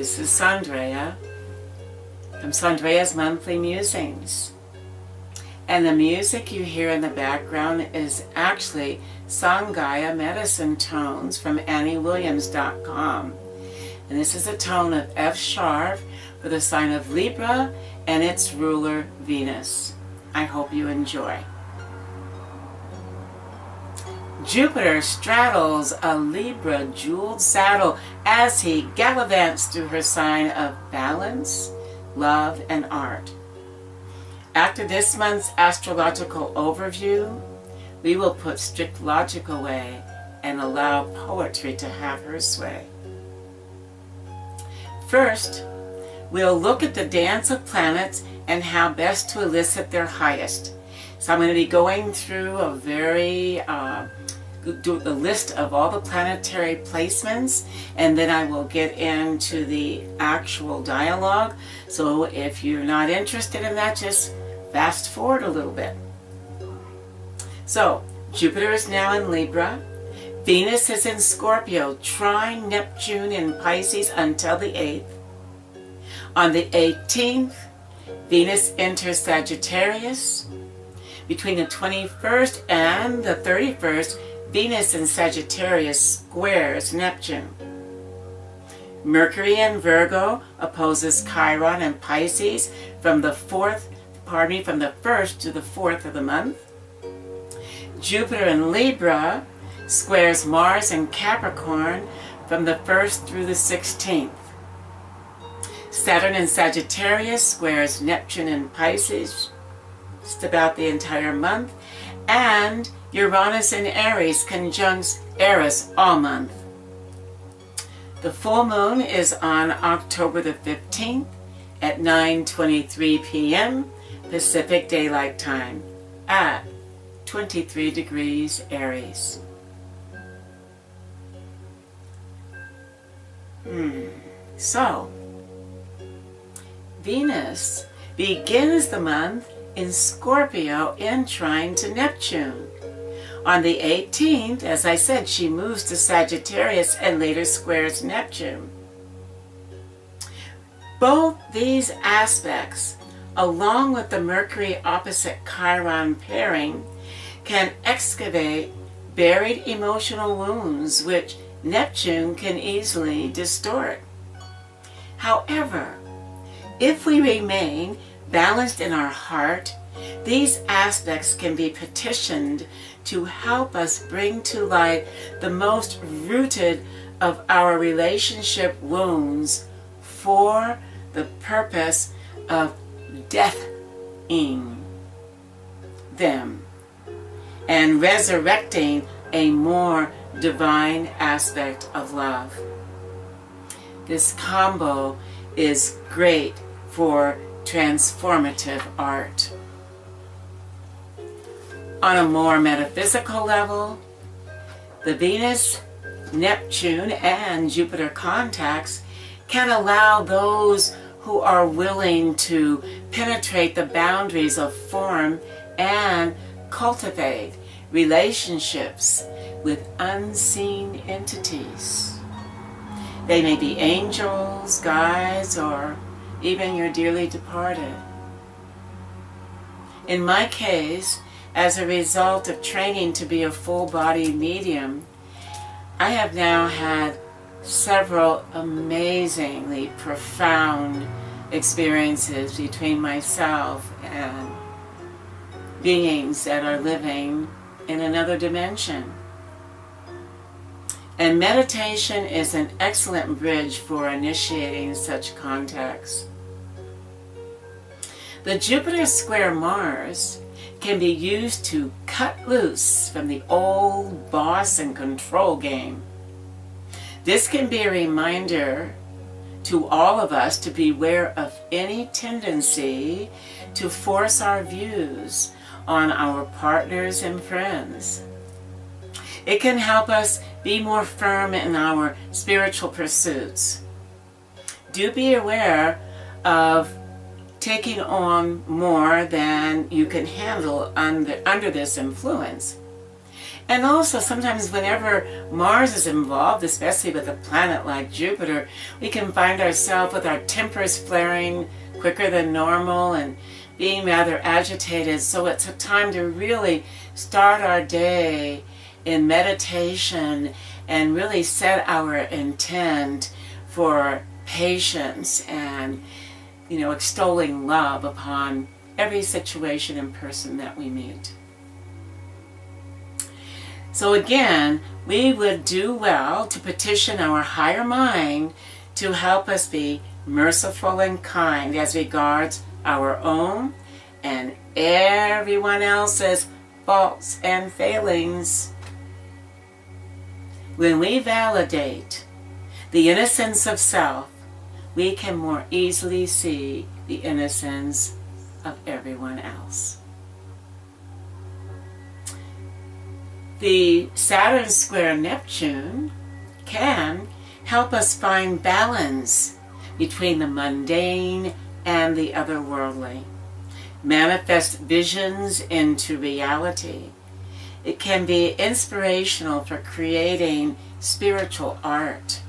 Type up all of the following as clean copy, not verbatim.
This is Sondraya from Sondraya's Monthly Musings. And the music you hear in the background is actually Sondraya medicine tones from AnnieWilliams.com. And this is a tone of F sharp for the sign of Libra and its ruler Venus. I hope you enjoy. Jupiter straddles a Libra jeweled saddle as he gallivants through her sign of balance, love, and art. After this month's astrological overview, we will put strict logic away and allow poetry to have her sway. First, we'll look at the dance of planets and how best to elicit their highest. So I'm going to be going through a the list of all the planetary placements, and then I will get into the actual dialogue. So if you're not interested in that, just fast forward a little bit. So Jupiter is now in Libra. Venus is in Scorpio, trine Neptune in Pisces until the 8th. On the 18th, Venus enters Sagittarius. Between the 21st and the 31st, Venus in Sagittarius squares Neptune. Mercury in Virgo opposes Chiron in Pisces from the 1st to the 4th of the month. Jupiter in Libra squares Mars in Capricorn from the 1st through the 16th. Saturn in Sagittarius squares Neptune in Pisces just about the entire month, and Uranus in Aries conjuncts Eris all month. The full moon is on October the 15th at 9:23 p.m. Pacific Daylight Time at 23 degrees Aries. So, Venus begins the month in Scorpio in trine to Neptune. On the 18th, as I said, she moves to Sagittarius and later squares Neptune. Both these aspects, along with the Mercury opposite Chiron pairing, can excavate buried emotional wounds which Neptune can easily distort. However, if we remain balanced in our heart, these aspects can be petitioned to help us bring to light the most rooted of our relationship wounds for the purpose of deathing them and resurrecting a more divine aspect of love. This combo is great for transformative art. On a more metaphysical level, the Venus, Neptune, and Jupiter contacts can allow those who are willing to penetrate the boundaries of form and cultivate relationships with unseen entities. They may be angels, guides, or even your dearly departed. In my case, as a result of training to be a full-body medium, I have now had several amazingly profound experiences between myself and beings that are living in another dimension. And meditation is an excellent bridge for initiating such contacts. The Jupiter square Mars can be used to cut loose from the old boss and control game. This can be a reminder to all of us to beware of any tendency to force our views on our partners and friends. It can help us be more firm in our spiritual pursuits. Do be aware of taking on more than you can handle under this influence. And also sometimes whenever Mars is involved, especially with a planet like Jupiter, we can find ourselves with our tempers flaring quicker than normal and being rather agitated. So it's a time to really start our day in meditation and really set our intent for patience and, extolling love upon every situation and person that we meet. So again, we would do well to petition our higher mind to help us be merciful and kind as regards our own and everyone else's faults and failings. When we validate the innocence of self, we can more easily see the innocence of everyone else. The Saturn square Neptune can help us find balance between the mundane and the otherworldly, manifest visions into reality. It can be inspirational for creating spiritual art.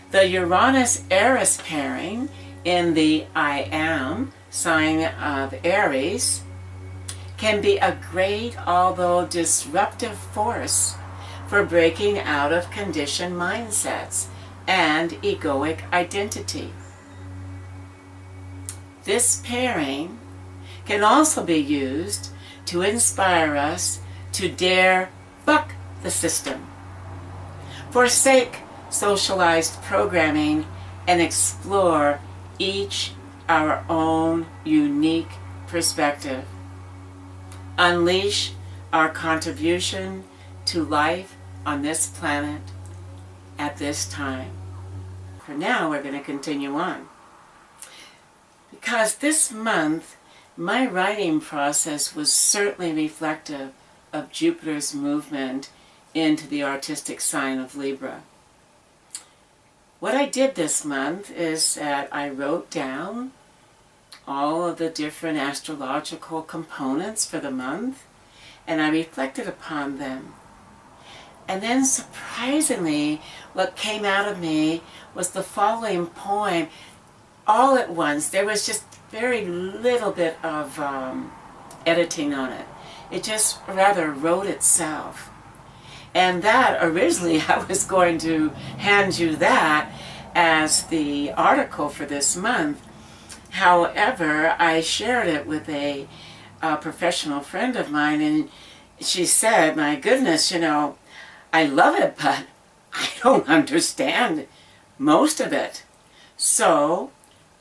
The Uranus-Eris pairing in the I Am sign of Aries can be a great, although disruptive force for breaking out of conditioned mindsets and egoic identity. This pairing can also be used to inspire us to dare buck the system, forsake socialized programming, and explore each our own unique perspective. Unleash our contribution to life on this planet at this time. For now, we're going to continue on. Because this month, my writing process was certainly reflective of Jupiter's movement into the artistic sign of Libra. What I did this month is that I wrote down all of the different astrological components for the month, and I reflected upon them. And then surprisingly, what came out of me was the following poem. All at once, there was just very little bit of editing on it. It just rather wrote itself. And that, originally, I was going to hand you that as the article for this month. However, I shared it with a professional friend of mine, and she said, my goodness, I love it, but I don't understand most of it. So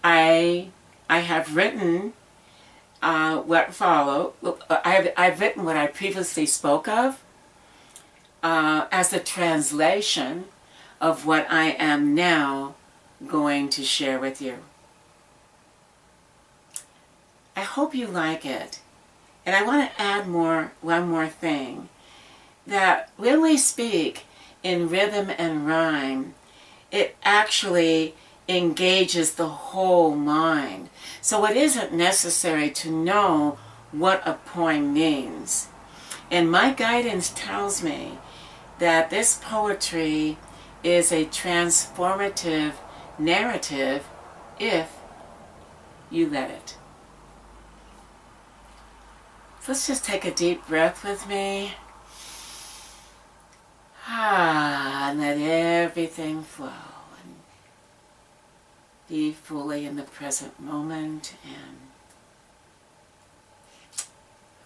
I have written what followed. I've written what I previously spoke of as a translation of what I am now going to share with you. I hope you like it. And I want to add one more thing. That when we speak in rhythm and rhyme, it actually engages the whole mind. So it isn't necessary to know what a poem means. And my guidance tells me that this poetry is a transformative narrative if you let it. So let's just take a deep breath with me. And let everything flow. And be fully in the present moment. And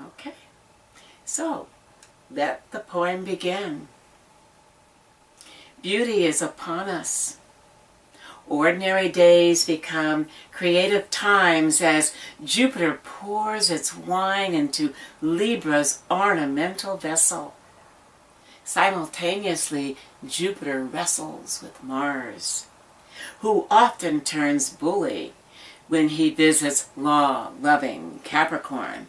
okay. So, let the poem begin. Beauty is upon us. Ordinary days become creative times as Jupiter pours its wine into Libra's ornamental vessel. Simultaneously, Jupiter wrestles with Mars, who often turns bully when he visits law-loving Capricorn.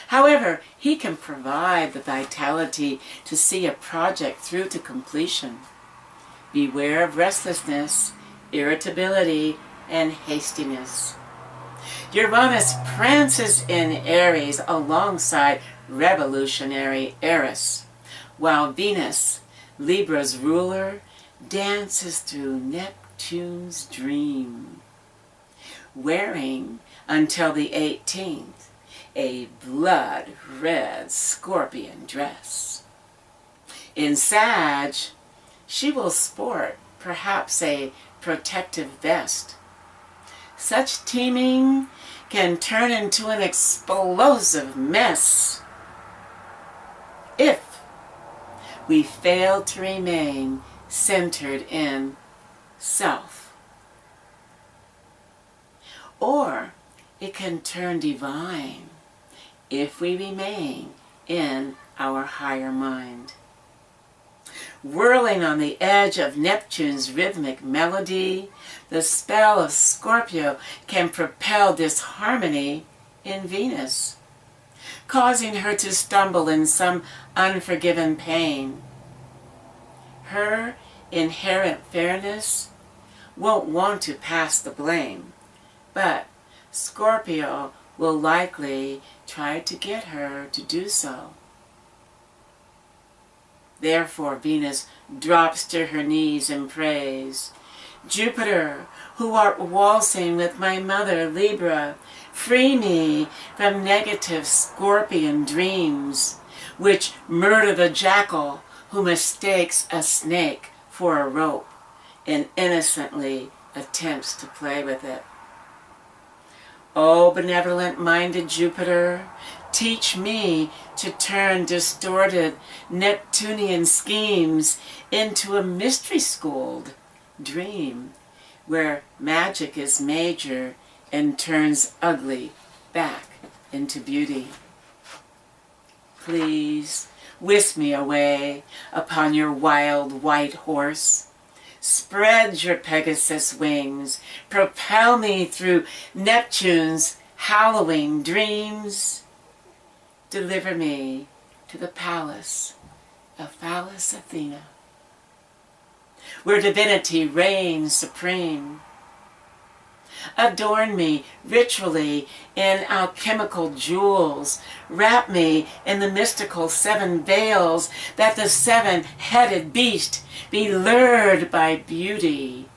However, he can provide the vitality to see a project through to completion. Beware of restlessness, irritability, and hastiness. Uranus prances in Aries alongside revolutionary Eris, while Venus, Libra's ruler, dances through Neptune's dream, wearing, until the 18th, a blood-red scorpion dress. In Sag, she will sport perhaps a protective vest. Such teaming can turn into an explosive mess if we fail to remain centered in self. Or it can turn divine if we remain in our higher mind. Whirling on the edge of Neptune's rhythmic melody, the spell of Scorpio can propel disharmony in Venus, causing her to stumble in some unforgiven pain. Her inherent fairness won't want to pass the blame, but Scorpio will likely try to get her to do so. Therefore, Venus drops to her knees and prays, Jupiter, who art waltzing with my mother Libra, free me from negative scorpion dreams, which murder the jackal who mistakes a snake for a rope and innocently attempts to play with it. O benevolent-minded Jupiter, teach me to turn distorted Neptunian schemes into a mystery-schooled dream where magic is major and turns ugly back into beauty. Please whisk me away upon your wild white horse. Spread your Pegasus wings, propel me through Neptune's hallowing dreams. Deliver me to the palace of Phallus Athena, where divinity reigns supreme. Adorn me ritually in alchemical jewels. Wrap me in the mystical 7 veils, that the 7-headed beast be lured by beauty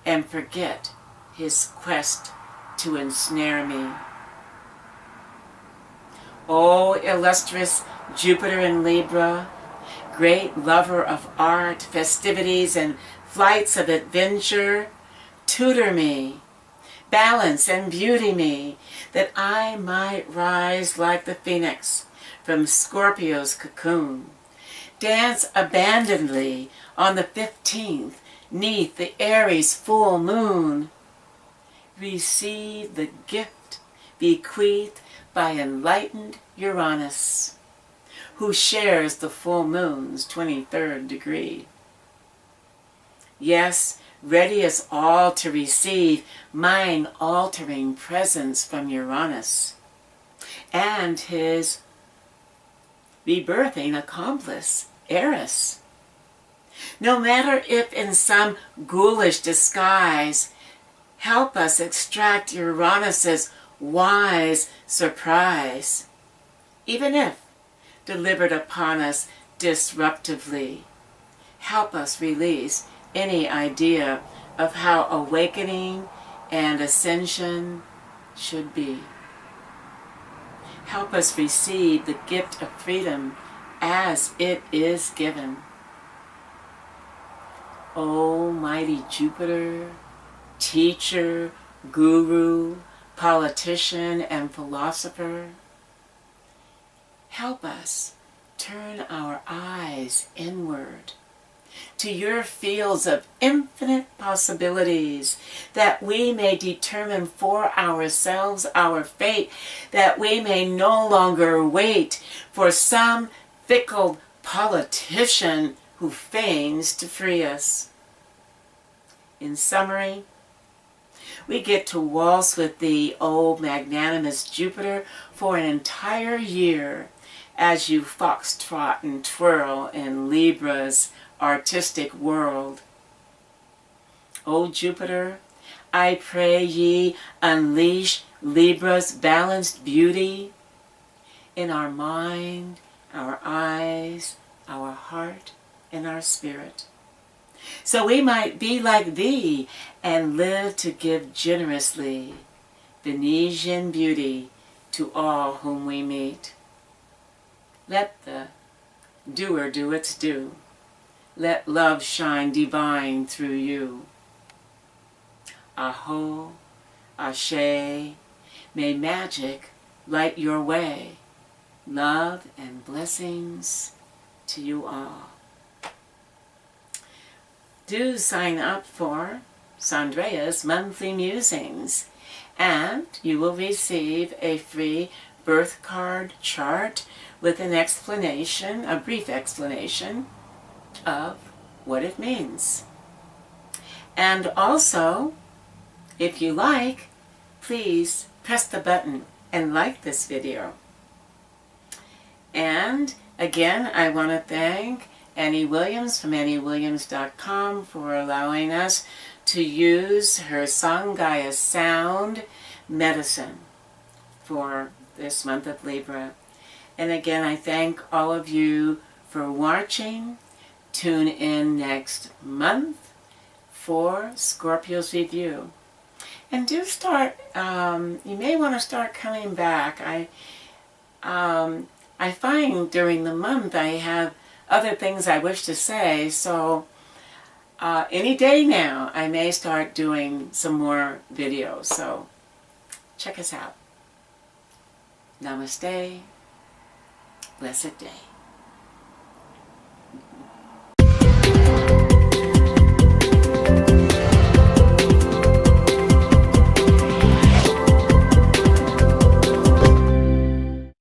and forget his quest to ensnare me. O illustrious Jupiter in Libra, great lover of art, festivities, and flights of adventure, tutor me, balance and beauty me, that I might rise like the phoenix from Scorpio's cocoon, dance abandonedly on the 15th, 'neath the Aries full moon. Receive the gift bequeathed by enlightened Uranus, who shares the full moon's 23rd degree. Yes, ready as all to receive mind-altering presence from Uranus and his rebirthing accomplice, Eris. No matter if in some ghoulish disguise, help us extract Uranus's wise surprise, even if delivered upon us disruptively. Help us release any idea of how awakening and ascension should be. Help us receive the gift of freedom as it is given. O mighty Jupiter, teacher, guru, politician, and philosopher, help us turn our eyes inward to your fields of infinite possibilities, that we may determine for ourselves our fate, that we may no longer wait for some fickle politician who feigns to free us. In summary, we get to waltz with the old magnanimous Jupiter for an entire year as you foxtrot and twirl in Libra's artistic world. O Jupiter, I pray ye unleash Libra's balanced beauty in our mind, our eyes, our heart, and our spirit. So we might be like thee and live to give generously Venetian beauty to all whom we meet. Let the doer do its due. Let love shine divine through you. Aho, Ashe, may magic light your way. Love and blessings to you all. Do sign up for Sondraya's monthly musings, and you will receive a free birth card chart with an explanation, a brief explanation of what it means. And also, if you like, please press the button and like this video. And again, I want to thank Annie Williams from AnnieWilliams.com for allowing us to use her Sondraya sound medicine for this month of Libra. And again, I thank all of you for watching. Tune in next month for Scorpio's review. And do start, you may want to start coming back. I find during the month I have other things I wish to say, so any day now I may start doing some more videos, so check us out. Namaste. Blessed day.